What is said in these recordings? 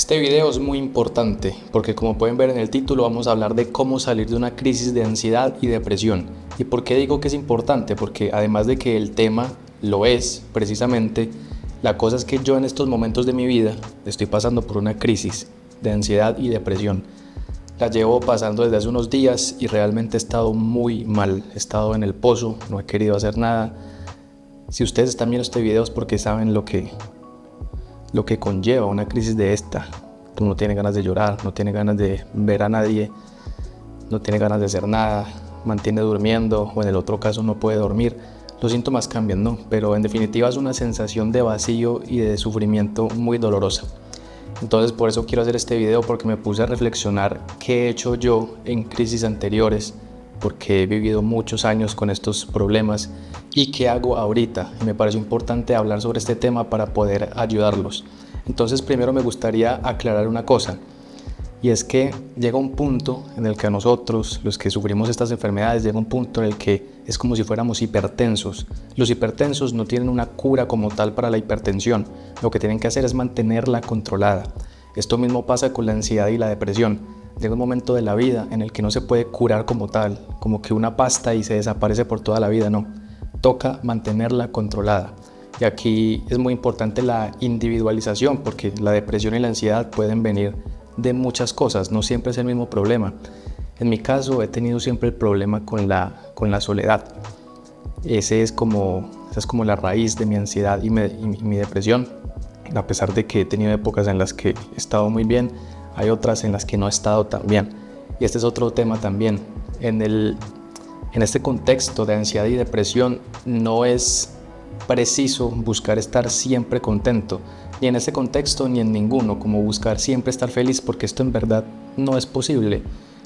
Este video es muy importante porque, como pueden ver en el título, vamos a hablar de cómo salir de una crisis de ansiedad y depresión. ¿Y por qué digo que es importante? Porque además de que el tema lo es precisamente, la cosa es que yo en estos momentos de mi vida estoy pasando por una crisis de ansiedad y depresión. La llevo pasando desde hace unos días y realmente he estado muy mal, he estado en el pozo, no he querido hacer nada. Si ustedes están viendo este video es porque saben lo que conlleva una crisis de esta. Tú no tienes ganas de llorar, no tienes ganas de ver a nadie, no tienes ganas de hacer nada, mantiene durmiendo o en el otro caso no puede dormir. Los síntomas cambian, ¿no? Pero en definitiva es una sensación de vacío y de sufrimiento muy dolorosa. Entonces por eso quiero hacer este video, porque me puse a reflexionar qué he hecho yo en crisis anteriores, porque he vivido muchos años con estos problemas y qué hago ahorita. Y me pareció importante hablar sobre este tema para poder ayudarlos. Entonces primero me gustaría aclarar una cosa, y es que llega un punto en el que a nosotros, los que sufrimos estas enfermedades, llega un punto en el que es como si fuéramos hipertensos. Los hipertensos no tienen una cura como tal para la hipertensión, lo que tienen que hacer es mantenerla controlada. Esto mismo pasa con la ansiedad y la depresión. Llega un momento de la vida en el que no se puede curar como tal, como que una pasta y se desaparece por toda la vida, no. Toca mantenerla controlada. Y aquí es muy importante la individualización, porque la depresión y la ansiedad pueden venir de muchas cosas, no siempre es el mismo problema. En mi caso he tenido siempre el problema con la soledad. Esa es como la raíz de mi ansiedad y mi depresión. A pesar de que he tenido épocas en las que he estado muy bien, hay otras en las que no he estado tan bien. Y este es otro tema también. En este contexto de ansiedad y depresión no es preciso buscar estar siempre contento, ni en ese contexto ni en ninguno, como buscar siempre estar feliz, porque esto en verdad no es posible.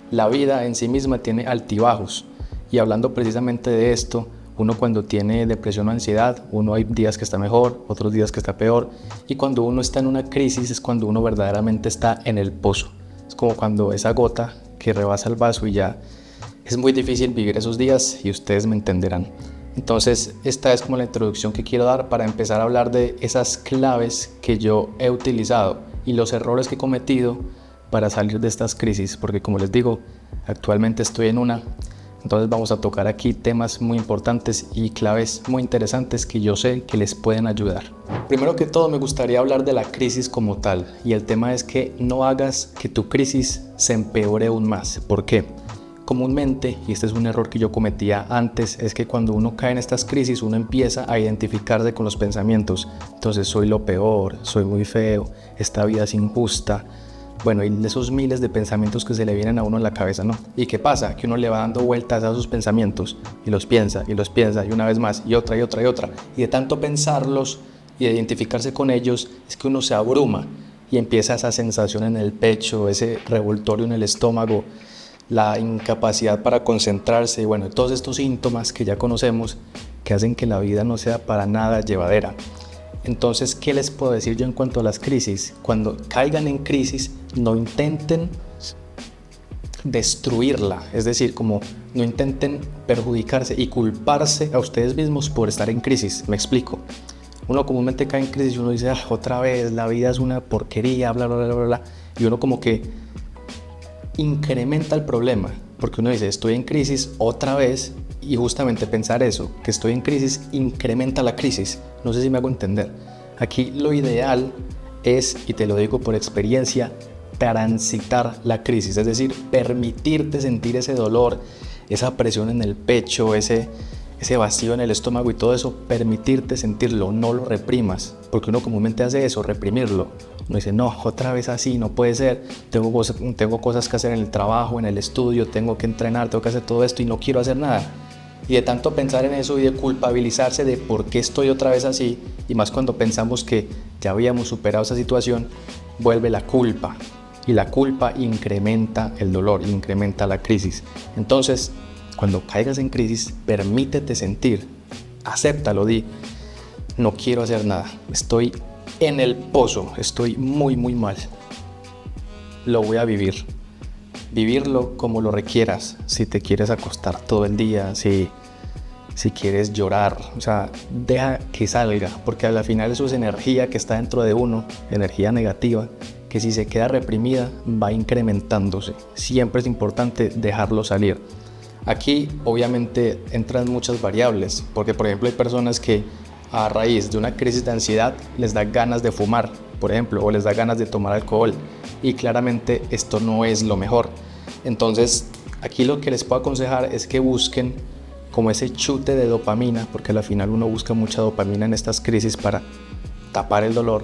La vida en sí misma tiene altibajos, y hablando precisamente de esto, uno cuando tiene depresión o ansiedad, uno hay días que está mejor, otros días que está peor, y cuando uno está en una crisis es cuando uno verdaderamente está en el pozo. Es como cuando esa gota que rebasa el vaso y ya es muy difícil vivir esos días, y ustedes me entenderán. Entonces esta es como la introducción que quiero dar para empezar a hablar de esas claves que yo he utilizado y los errores que he cometido para salir de estas crisis, porque como les digo, actualmente estoy en una. Entonces vamos a tocar aquí temas muy importantes y claves muy interesantes que yo sé que les pueden ayudar. Primero que todo me gustaría hablar de la crisis como tal, y el tema es que no hagas que tu crisis se empeore aún más. ¿Por qué? Comúnmente, y este es un error que yo cometía antes, es que cuando uno cae en estas crisis uno empieza a identificarse con los pensamientos. Entonces soy lo peor, soy muy feo, esta vida es injusta. Bueno, y esos miles de pensamientos que se le vienen a uno en la cabeza, ¿no? ¿Y qué pasa? Que uno le va dando vueltas a esos pensamientos y los piensa y una vez más y otra y otra y otra. Y de tanto pensarlos y de identificarse con ellos es que uno se abruma y empieza esa sensación en el pecho, ese revoltorio en el estómago, la incapacidad para concentrarse y bueno, todos estos síntomas que ya conocemos que hacen que la vida no sea para nada llevadera. Entonces, ¿qué les puedo decir yo en cuanto a las crisis? Cuando caigan en crisis, no intenten destruirla, es decir, como no intenten perjudicarse y culparse a ustedes mismos por estar en crisis. Me explico. Uno comúnmente cae en crisis y uno dice, otra vez, la vida es una porquería, bla, bla, bla, bla, bla. Y uno como que incrementa el problema, porque uno dice estoy en crisis otra vez, y justamente pensar eso, que estoy en crisis, incrementa la crisis. No sé si me hago entender. Aquí lo ideal es, y te lo digo por experiencia, transitar la crisis, es decir, permitirte sentir ese dolor, esa presión en el pecho, ese vacío en el estómago y todo eso, permitirte sentirlo, no lo reprimas, porque uno comúnmente hace eso, reprimirlo. Uno dice, no, otra vez así, no puede ser, tengo cosas que hacer en el trabajo, en el estudio, tengo que entrenar, tengo que hacer todo esto y no quiero hacer nada. Y de tanto pensar en eso y de culpabilizarse de por qué estoy otra vez así, y más cuando pensamos que ya habíamos superado esa situación, vuelve la culpa. Y la culpa incrementa el dolor, incrementa la crisis. Entonces, cuando caigas en crisis, permítete sentir, acéptalo, di, no quiero hacer nada, estoy en el pozo, estoy muy muy mal, lo voy a vivirlo como lo requieras. Si te quieres acostar todo el día, si quieres llorar, o sea, deja que salga, porque al final eso es energía que está dentro de uno, energía negativa, que si se queda reprimida va incrementándose. Siempre es importante dejarlo salir. Aquí obviamente entran muchas variables, porque por ejemplo hay personas que a raíz de una crisis de ansiedad les da ganas de fumar, por ejemplo, o les da ganas de tomar alcohol, y claramente esto no es lo mejor. Entonces aquí lo que les puedo aconsejar es que busquen como ese chute de dopamina, porque al final uno busca mucha dopamina en estas crisis para tapar el dolor.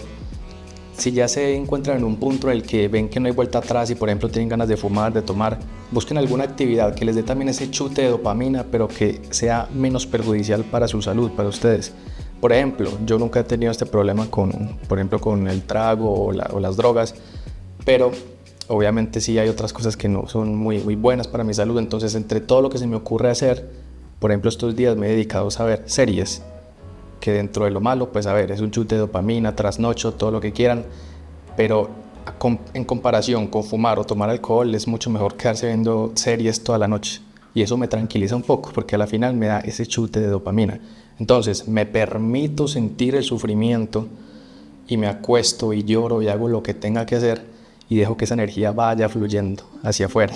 Si ya se encuentran en un punto en el que ven que no hay vuelta atrás y por ejemplo tienen ganas de fumar, de tomar, busquen alguna actividad que les dé también ese chute de dopamina, pero que sea menos perjudicial para su salud, para ustedes. Por ejemplo, yo nunca he tenido este problema por ejemplo, con el trago o las drogas, pero obviamente sí hay otras cosas que no son muy buenas para mi salud. Entonces, entre todo lo que se me ocurre hacer, por ejemplo, estos días me he dedicado a ver series, que dentro de lo malo, pues a ver, es un chute de dopamina, trasnocho, todo lo que quieran, pero en comparación con fumar o tomar alcohol es mucho mejor quedarse viendo series toda la noche, y eso me tranquiliza un poco porque a la final me da ese chute de dopamina. Entonces me permito sentir el sufrimiento y me acuesto y lloro y hago lo que tenga que hacer y dejo que esa energía vaya fluyendo hacia afuera.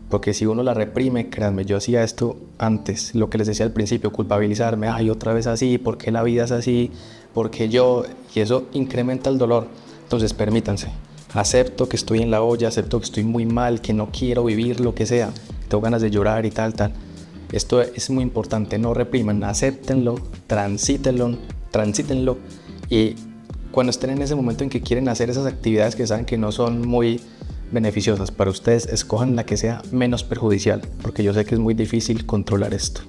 Porque si uno la reprime, créanme, yo hacía esto antes, lo que les decía al principio, culpabilizarme, ay, otra vez así, ¿por qué la vida es así? ¿Por qué yo? Y eso incrementa el dolor. Entonces permítanse, acepto que estoy en la olla, acepto que estoy muy mal, que no quiero vivir lo que sea, tengo ganas de llorar y tal. Esto es muy importante, no repriman, acéptenlo, transítenlo, y cuando estén en ese momento en que quieren hacer esas actividades que saben que no son muy beneficiosas para ustedes, escojan la que sea menos perjudicial, porque yo sé que es muy difícil controlar esto.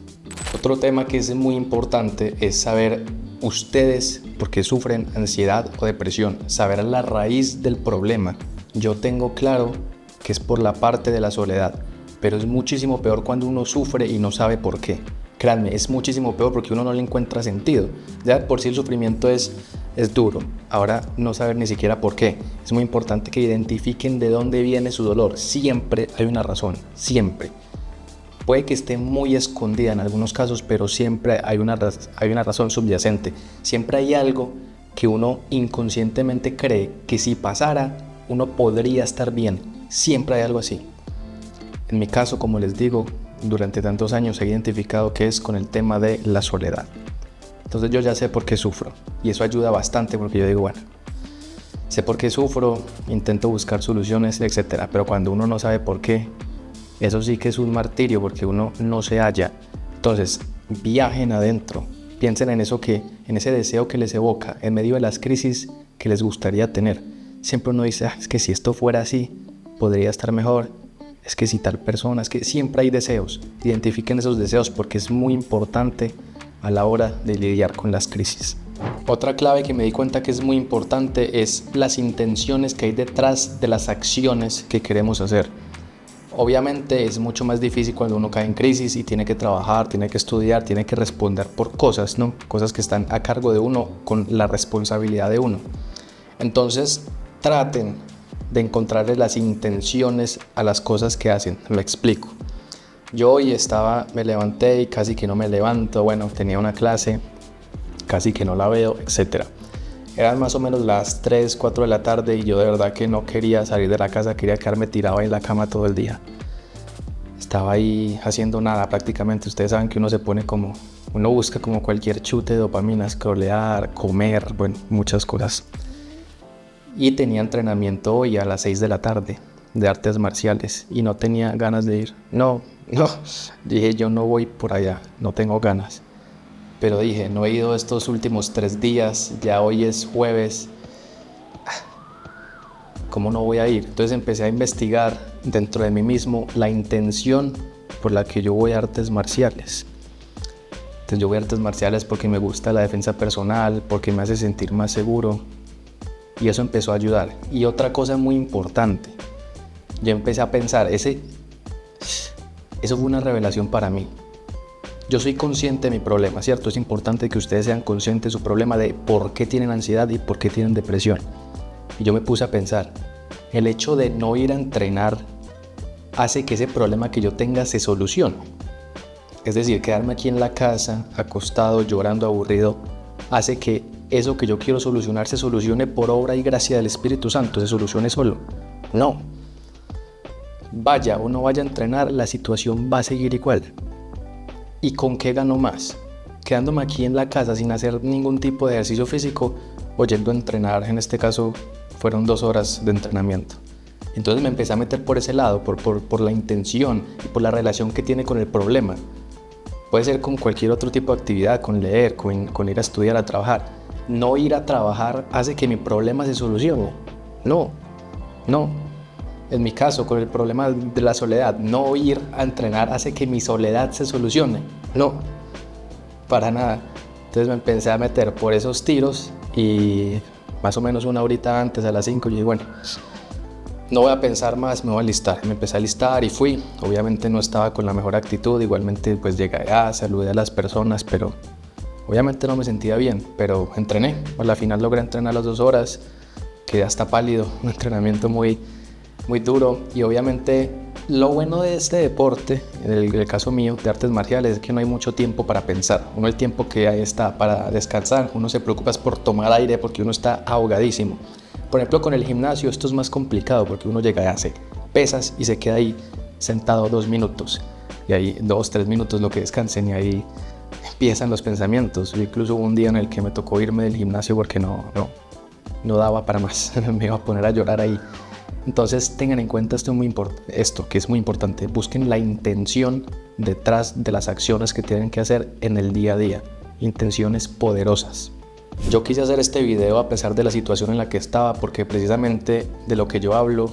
Otro tema que es muy importante es saber ustedes por qué sufren ansiedad o depresión, saber la raíz del problema. Yo tengo claro que es por la parte de la soledad, pero es muchísimo peor cuando uno sufre y no sabe por qué. Créanme, es muchísimo peor porque uno no le encuentra sentido. Ya por sí el sufrimiento es duro. Ahora no saber ni siquiera por qué. Es muy importante que identifiquen de dónde viene su dolor. Siempre hay una razón, siempre. Puede que esté muy escondida en algunos casos, pero siempre hay una razón subyacente. Siempre hay algo que uno inconscientemente cree que si pasara, uno podría estar bien. Siempre hay algo así. En mi caso, como les digo, durante tantos años he identificado que es con el tema de la soledad. Entonces yo ya sé por qué sufro y eso ayuda bastante porque yo digo, bueno, sé por qué sufro, intento buscar soluciones, etcétera. Pero cuando uno no sabe por qué, eso sí que es un martirio porque uno no se halla. Entonces, viajen adentro, piensen en ese deseo que les evoca en medio de las crisis que les gustaría tener. Siempre uno dice, es que si esto fuera así, podría estar mejor. Es que si tal persona, es que siempre hay deseos. Identifiquen esos deseos porque es muy importante a la hora de lidiar con las crisis. Otra clave que me di cuenta que es muy importante es las intenciones que hay detrás de las acciones que queremos hacer. Obviamente es mucho más difícil cuando uno cae en crisis y tiene que trabajar, tiene que estudiar, tiene que responder por cosas, ¿no? Cosas que están a cargo de uno, con la responsabilidad de uno. Entonces, traten de encontrarle las intenciones a las cosas que hacen. Lo explico. Yo hoy me levanté y casi que no me levanto. Bueno, tenía una clase, casi que no la veo, etc. Eran más o menos las 3, 4 de la tarde y yo de verdad que no quería salir de la casa, quería quedarme tirado en la cama todo el día. Estaba ahí haciendo nada prácticamente. Ustedes saben que uno busca como cualquier chute de dopamina, scrollear, comer, bueno, muchas cosas. Y tenía entrenamiento hoy a las 6 de la tarde de artes marciales y no tenía ganas de ir. No, dije yo no voy por allá, no tengo ganas. Pero dije, no he ido estos últimos 3 días, ya hoy es jueves, ¿cómo no voy a ir? Entonces empecé a investigar dentro de mí mismo la intención por la que yo voy a artes marciales. Entonces yo voy a artes marciales porque me gusta la defensa personal, porque me hace sentir más seguro. Y eso empezó a ayudar. Y otra cosa muy importante, yo empecé a pensar, eso fue una revelación para mí. Yo soy consciente de mi problema, ¿cierto? Es importante que ustedes sean conscientes de su problema, de por qué tienen ansiedad y por qué tienen depresión. Y yo me puse a pensar, el hecho de no ir a entrenar hace que ese problema que yo tenga se solucione. Es decir, quedarme aquí en la casa, acostado, llorando, aburrido, hace que eso que yo quiero solucionar se solucione por obra y gracia del Espíritu Santo, se solucione solo. No. Vaya o no vaya a entrenar, la situación va a seguir igual. ¿Y con qué gano más? Quedándome aquí en la casa sin hacer ningún tipo de ejercicio físico o yendo a entrenar. En este caso fueron 2 horas de entrenamiento. Entonces me empecé a meter por ese lado, por la intención y por la relación que tiene con el problema. Puede ser con cualquier otro tipo de actividad, con leer, con ir a estudiar, a trabajar. No ir a trabajar hace que mi problema se solucione. No. En mi caso, con el problema de la soledad, no ir a entrenar hace que mi soledad se solucione. No, para nada. Entonces me empecé a meter por esos tiros y más o menos una horita antes, a las 5, yo dije, bueno, no voy a pensar más, me voy a alistar. Me empecé a alistar y fui. Obviamente no estaba con la mejor actitud, igualmente pues llegué allá, saludé a las personas, pero obviamente no me sentía bien, pero entrené. A la final logré entrenar las 2 horas, quedé hasta pálido, un entrenamiento muy duro. Y obviamente lo bueno de este deporte, en el caso mío de artes marciales, es que no hay mucho tiempo para pensar. Uno el tiempo que hay está para descansar, uno se preocupa por tomar aire porque uno está ahogadísimo. Por ejemplo, con el gimnasio esto es más complicado porque uno llega y hace pesas y se queda ahí sentado 2 minutos. Y ahí 2, 3 minutos lo que descansen y ahí empiezan los pensamientos. Yo incluso hubo un día en el que me tocó irme del gimnasio porque no daba para más. Me iba a poner a llorar ahí. Entonces tengan en cuenta esto que es muy importante. Busquen la intención detrás de las acciones que tienen que hacer en el día a día. Intenciones poderosas. Yo quise hacer este video a pesar de la situación en la que estaba, porque precisamente de lo que yo hablo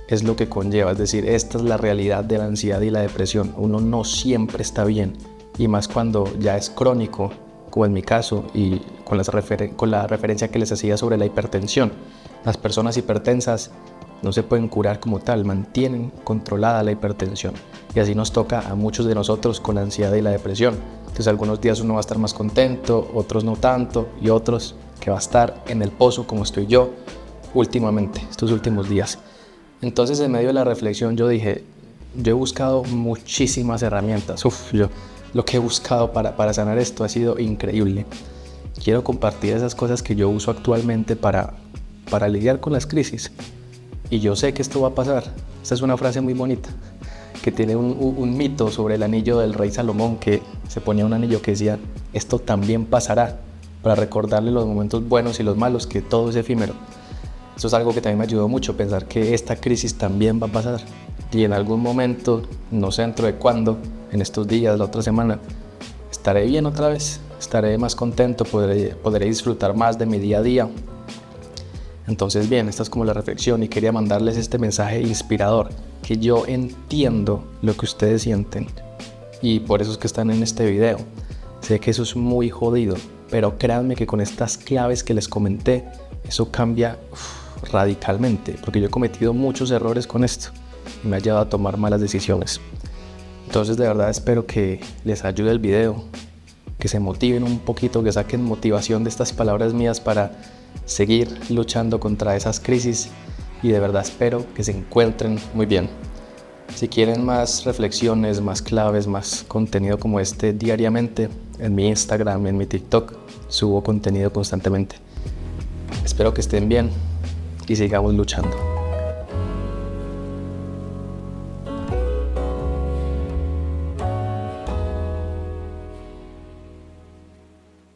es lo que conlleva. Es decir, esta es la realidad de la ansiedad y la depresión. Uno no siempre está bien, y más cuando ya es crónico, como en mi caso, y con la referencia que les hacía sobre la hipertensión. Las personas hipertensas no se pueden curar como tal, mantienen controlada la hipertensión. Y así nos toca a muchos de nosotros con la ansiedad y la depresión. Entonces algunos días uno va a estar más contento, otros no tanto, y otros que va a estar en el pozo como estoy yo últimamente, estos últimos días. Entonces en medio de la reflexión yo dije, yo he buscado muchísimas herramientas. Lo que he buscado para sanar esto ha sido increíble. Quiero compartir esas cosas que yo uso actualmente para lidiar con las crisis. Y yo sé que esto va a pasar. Esta es una frase muy bonita que tiene un mito sobre el anillo del rey Salomón, que se ponía un anillo que decía, esto también pasará, para recordarle los momentos buenos y los malos, que todo es efímero. Eso es algo que también me ayudó mucho, pensar que esta crisis también va a pasar. Y en algún momento, no sé dentro de cuándo, en estos días, la otra semana, estaré bien otra vez, estaré más contento, podré disfrutar más de mi día a día. Entonces bien, esta es como la reflexión y quería mandarles este mensaje inspirador, que yo entiendo lo que ustedes sienten y por eso es que están en este video. Sé que eso es muy jodido, pero créanme que con estas claves que les comenté, eso cambia radicalmente, porque yo he cometido muchos errores con esto y me ha llevado a tomar malas decisiones. Entonces de verdad espero que les ayude el video, que se motiven un poquito, que saquen motivación de estas palabras mías para seguir luchando contra esas crisis, y de verdad espero que se encuentren muy bien. Si quieren más reflexiones, más claves, más contenido como este diariamente, en mi Instagram, en mi TikTok, subo contenido constantemente. Espero que estén bien y sigamos luchando.